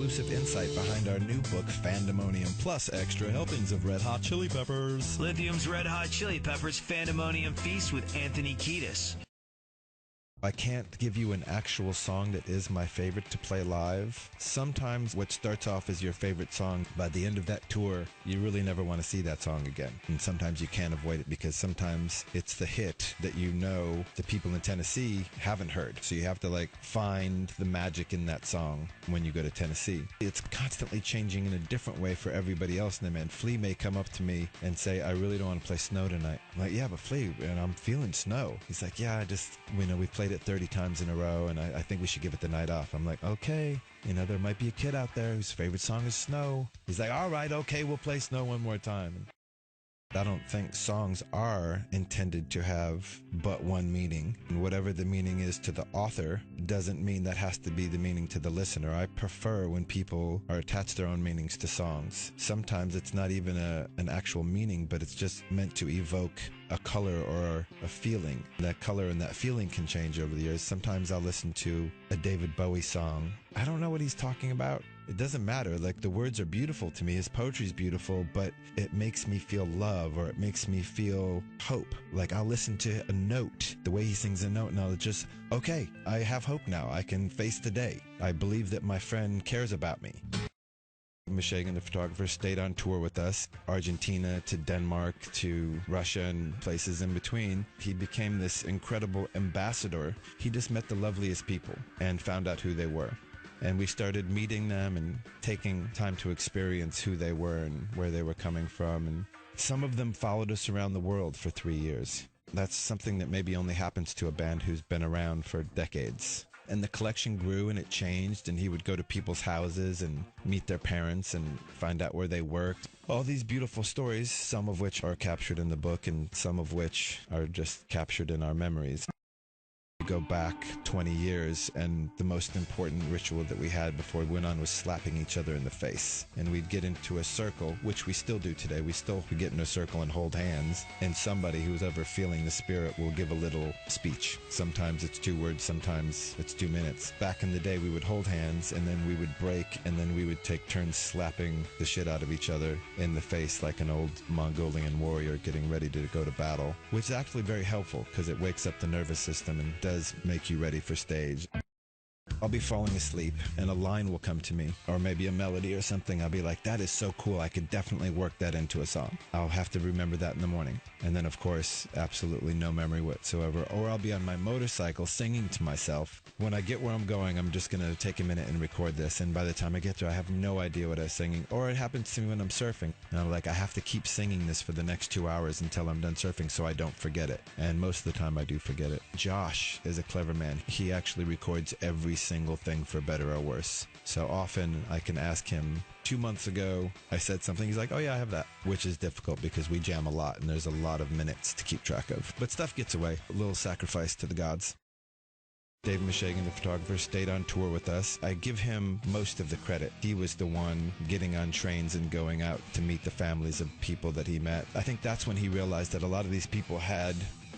exclusive insight behind our new book, Fandemonium, plus extra helpings of Red Hot Chili Peppers. Lithium's Red Hot Chili Peppers Fandemonium Feast with Anthony Kiedis. I can't give you an actual song that is my favorite to play live. Sometimes what starts off as your favorite song, by the end of that tour, you really never want to see that song again. And sometimes you can't avoid it because sometimes it's the hit that you know the people in Tennessee haven't heard. So you have to find the magic in that song when you go to Tennessee. It's constantly changing in a different way for everybody else. And then, man, Flea may come up to me and say, I really don't want to play Snow tonight. I'm like, yeah, but Flea, and I'm feeling Snow. He's like, yeah, we've played it 30 times in a row, and I think we should give it the night off. I'm like, okay, there might be a kid out there whose favorite song is Snow. He's like, all right, okay, we'll play Snow one more time. I don't think songs are intended to have but one meaning. And whatever the meaning is to the author doesn't mean that has to be the meaning to the listener. I prefer when people are attached their own meanings to songs. Sometimes it's not even an actual meaning, but it's just meant to evoke a color or a feeling. That color and that feeling can change over the years. Sometimes I'll listen to a David Bowie song. I don't know what he's talking about. It doesn't matter. The words are beautiful to me. His poetry's beautiful, but it makes me feel love, or it makes me feel hope. I'll listen to a note, the way he sings a note, and I'll just, okay, I have hope now. I can face the day. I believe that my friend cares about me. Meshagan, the photographer, stayed on tour with us, Argentina to Denmark to Russia and places in between. He became this incredible ambassador. He just met the loveliest people and found out who they were. And we started meeting them and taking time to experience who they were and where they were coming from. And some of them followed us around the world for 3 years. That's something that maybe only happens to a band who's been around for decades. And the collection grew and it changed, and he would go to people's houses and meet their parents and find out where they worked. All these beautiful stories, some of which are captured in the book and some of which are just captured in our memories. Go back 20 years, and the most important ritual that we had before we went on was slapping each other in the face. And we'd get into a circle, which we still do today. We still get in a circle and hold hands, and somebody who's ever feeling the spirit will give a little speech. Sometimes it's 2 words, sometimes it's 2 minutes. Back in the day, we would hold hands, and then we would break, and then we would take turns slapping the shit out of each other in the face like an old Mongolian warrior getting ready to go to battle, which is actually very helpful because it wakes up the nervous system and does make you ready for stage. I'll be falling asleep and a line will come to me, or maybe a melody or something. I'll be like, that is so cool. I could definitely work that into a song. I'll have to remember that in the morning. And then, of course, absolutely no memory whatsoever. Or I'll be on my motorcycle singing to myself. When I get where I'm going, I'm just going to take a minute and record this. And by the time I get there, I have no idea what I was singing. Or it happens to me when I'm surfing. And I'm like, I have to keep singing this for the next 2 hours until I'm done surfing so I don't forget it. And most of the time I do forget it. Josh is a clever man. He actually records every single thing, for better or worse. So often I can ask him, 2 months ago, I said something. He's like, oh yeah, I have that, which is difficult because we jam a lot and there's a lot of minutes to keep track of. But stuff gets away. A little sacrifice to the gods. Dave Meshagan, the photographer, stayed on tour with us. I give him most of the credit. He was the one getting on trains and going out to meet the families of people that he met. I think that's when he realized that a lot of these people had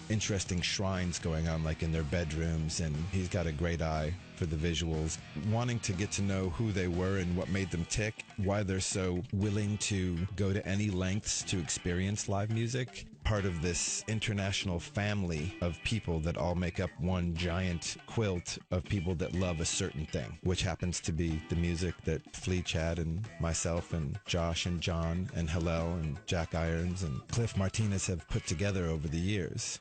interesting shrines going on, in their bedrooms, and he's got a great eye for the visuals. Wanting to get to know who they were and what made them tick, why they're so willing to go to any lengths to experience live music. Part of this international family of people that all make up one giant quilt of people that love a certain thing, which happens to be the music that Flea, Chad, and myself, and Josh, and John, and Hillel, and Jack Irons, and Cliff Martinez have put together over the years.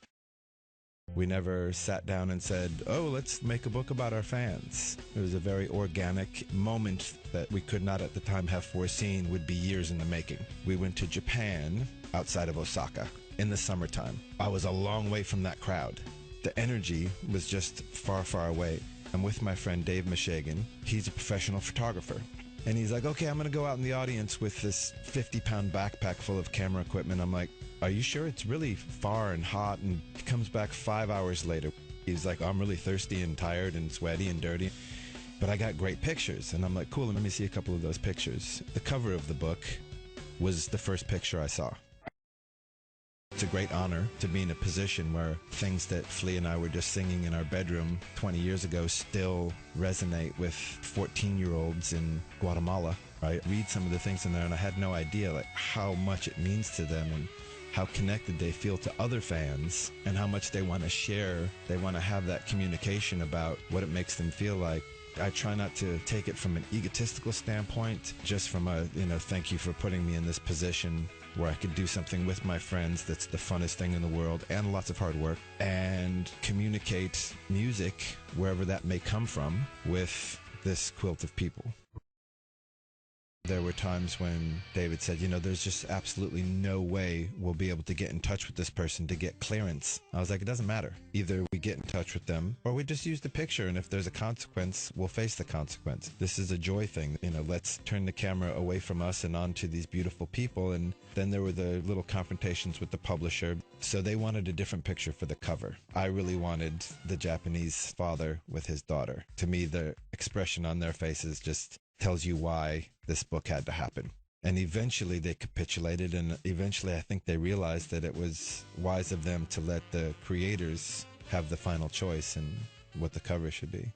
We never sat down and said, oh, let's make a book about our fans. It was a very organic moment that we could not at the time have foreseen would be years in the making. We went to Japan, outside of Osaka, in the summertime. I was a long way from that crowd. The energy was just far, far away. I'm with my friend Dave Meshagan. He's a professional photographer. And he's like, okay, I'm going to go out in the audience with this 50-pound backpack full of camera equipment. I'm like, are you sure? It's really far and hot. And he comes back 5 hours later. He's like, I'm really thirsty and tired and sweaty and dirty, but I got great pictures. And I'm like, cool, let me see a couple of those pictures. The cover of the book was the first picture I saw. It's a great honor to be in a position where things that Flea and I were just singing in our bedroom 20 years ago still resonate with 14-year-olds in Guatemala. I read some of the things in there, and I had no idea like how much it means to them and how connected they feel to other fans and how much they want to share. They want to have that communication about what it makes them feel like. I try not to take it from an egotistical standpoint, just from a, thank you for putting me in this position where I could do something with my friends that's the funnest thing in the world and lots of hard work, and communicate music, wherever that may come from, with this quilt of people. There were times when David said, there's just absolutely no way we'll be able to get in touch with this person to get clearance. I was like, it doesn't matter. Either we get in touch with them or we just use the picture, and if there's a consequence, we'll face the consequence. This is a joy thing. Let's turn the camera away from us and onto these beautiful people. And then there were the little confrontations with the publisher. So they wanted a different picture for the cover. I really wanted the Japanese father with his daughter. To me, the expression on their faces just tells you why this book had to happen. And eventually they capitulated, and eventually I think they realized that it was wise of them to let the creators have the final choice in what the cover should be.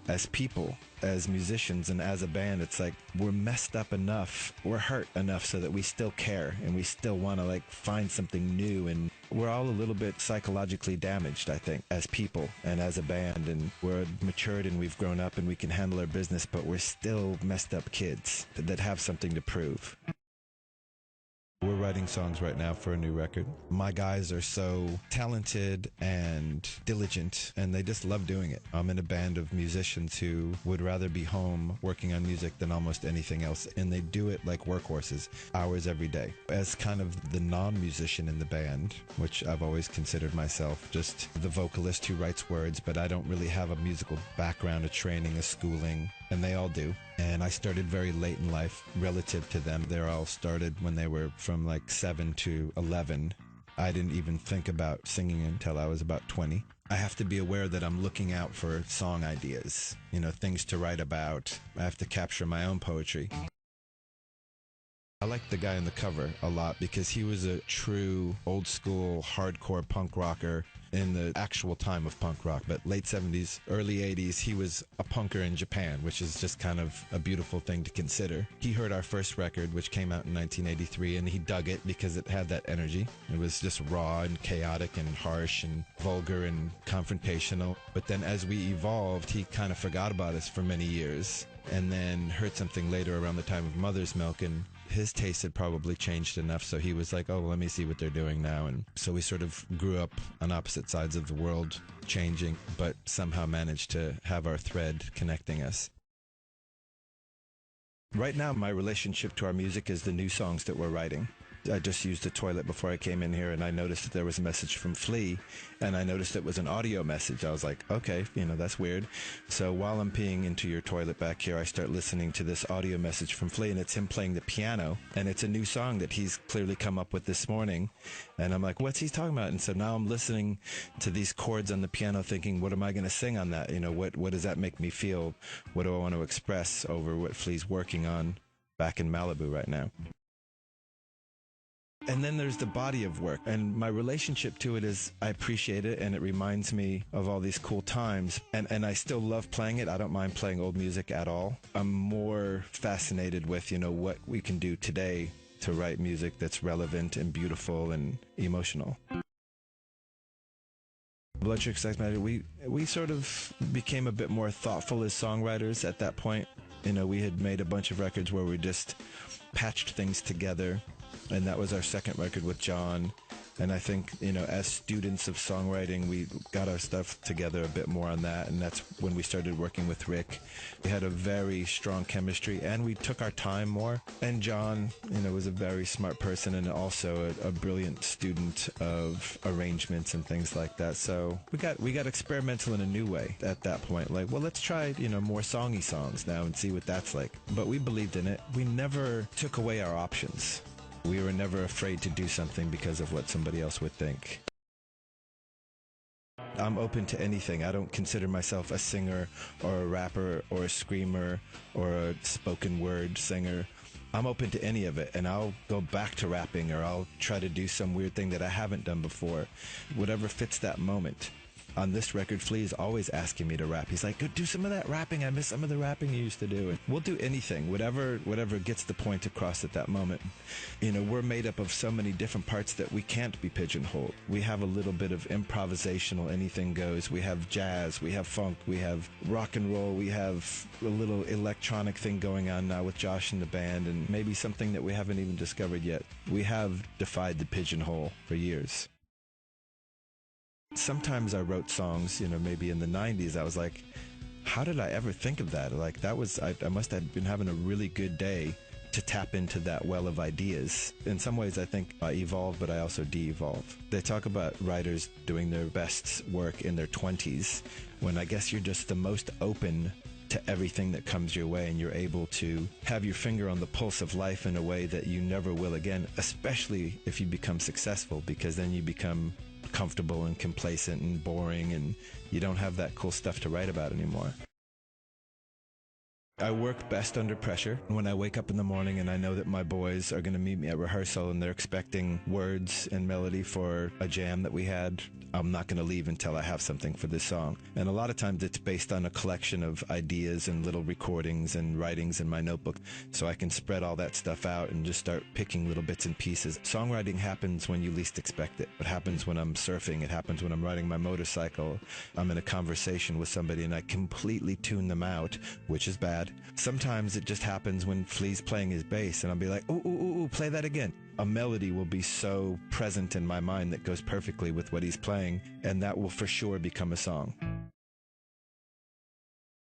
As people, as musicians, and as a band, it's like we're messed up enough, we're hurt enough so that we still care and we still want to find something new, and we're all a little bit psychologically damaged, I think, as people and as a band, and we're matured and we've grown up and we can handle our business, but we're still messed up kids that have something to prove. We're writing songs right now for a new record. My guys are so talented and diligent, and they just love doing it. I'm in a band of musicians who would rather be home working on music than almost anything else, and they do it like workhorses, hours every day. As kind of the non-musician in the band, which I've always considered myself, just the vocalist who writes words, but I don't really have a musical background, a training, a schooling, and they all do. And I started very late in life relative to them. They all started when they were from 7 to 11. I didn't even think about singing until I was about 20. I have to be aware that I'm looking out for song ideas, things to write about. I have to capture my own poetry. I like the guy on the cover a lot because he was a true old school hardcore punk rocker in the actual time of punk rock, but late 70s, early 80s, he was a punker in Japan, which is just kind of a beautiful thing to consider. He heard our first record, which came out in 1983, and he dug it because it had that energy. It was just raw and chaotic and harsh and vulgar and confrontational. But then as we evolved, he kind of forgot about us for many years, and then heard something later around the time of Mother's Milk, and his taste had probably changed enough, so he was like, oh, well, let me see what they're doing now. And so we sort of grew up on opposite sides of the world, changing, but somehow managed to have our thread connecting us. Right now, my relationship to our music is the new songs that we're writing. I just used the toilet before I came in here, and I noticed that there was a message from Flea, and I noticed it was an audio message. I was like, okay, that's weird. So while I'm peeing into your toilet back here, I start listening to this audio message from Flea, and it's him playing the piano, and it's a new song that he's clearly come up with this morning. And I'm like, what's he talking about? And so now I'm listening to these chords on the piano thinking, what am I going to sing on that? What does that make me feel? What do I want to express over what Flea's working on back in Malibu right now? And then there's the body of work, and my relationship to it is I appreciate it, and it reminds me of all these cool times, and I still love playing it. I don't mind playing old music at all. I'm more fascinated with, what we can do today to write music that's relevant and beautiful and emotional. Blood Sugar Sex Magic, we sort of became a bit more thoughtful as songwriters at that point. We had made a bunch of records where we just patched things together, and that was our second record with John. And I think, as students of songwriting, we got our stuff together a bit more on that, and that's when we started working with Rick. We had a very strong chemistry, and we took our time more. And John, was a very smart person and also a brilliant student of arrangements and things like that. So we got experimental in a new way at that point. Like, well, let's try, more songy songs now and see what that's like. But we believed in it. We never took away our options. We were never afraid to do something because of what somebody else would think. I'm open to anything. I don't consider myself a singer or a rapper or a screamer or a spoken word singer. I'm open to any of it, and I'll go back to rapping, or I'll try to do some weird thing that I haven't done before. Whatever fits that moment. On this record, Flea is always asking me to rap. He's like, go do some of that rapping. I miss some of the rapping you used to do. And we'll do anything, whatever gets the point across at that moment. You know, we're made up of so many different parts that we can't be pigeonholed. We have a little bit of improvisational, anything goes. We have jazz, we have funk, we have rock and roll, we have a little electronic thing going on now with Josh and the band, and maybe something that we haven't even discovered yet. We have defied the pigeonhole for years. Sometimes I wrote songs, you know, maybe in the 90s, I was like, how did I ever think of that? Like, that was, I must have been having a really good day to tap into that well of ideas. In some ways, I think I evolve, but I also de-evolve. They talk about writers doing their best work in their 20s, when I guess you're just the most open to everything that comes your way, and you're able to have your finger on the pulse of life in a way that you never will again, especially if you become successful, because then you become comfortable and complacent and boring, and you don't have that cool stuff to write about anymore. I work best under pressure. When I wake up in the morning and I know that my boys are going to meet me at rehearsal and they're expecting words and melody for a jam that we had, I'm not going to leave until I have something for this song. And a lot of times it's based on a collection of ideas and little recordings and writings in my notebook, so I can spread all that stuff out and just start picking little bits and pieces. Songwriting happens when you least expect it. It happens when I'm surfing. It happens when I'm riding my motorcycle. I'm in a conversation with somebody and I completely tune them out, which is bad. Sometimes it just happens when Flea's playing his bass and I'll be like, ooh, ooh, ooh, play that again. A melody will be so present in my mind that goes perfectly with what he's playing, and that will for sure become a song.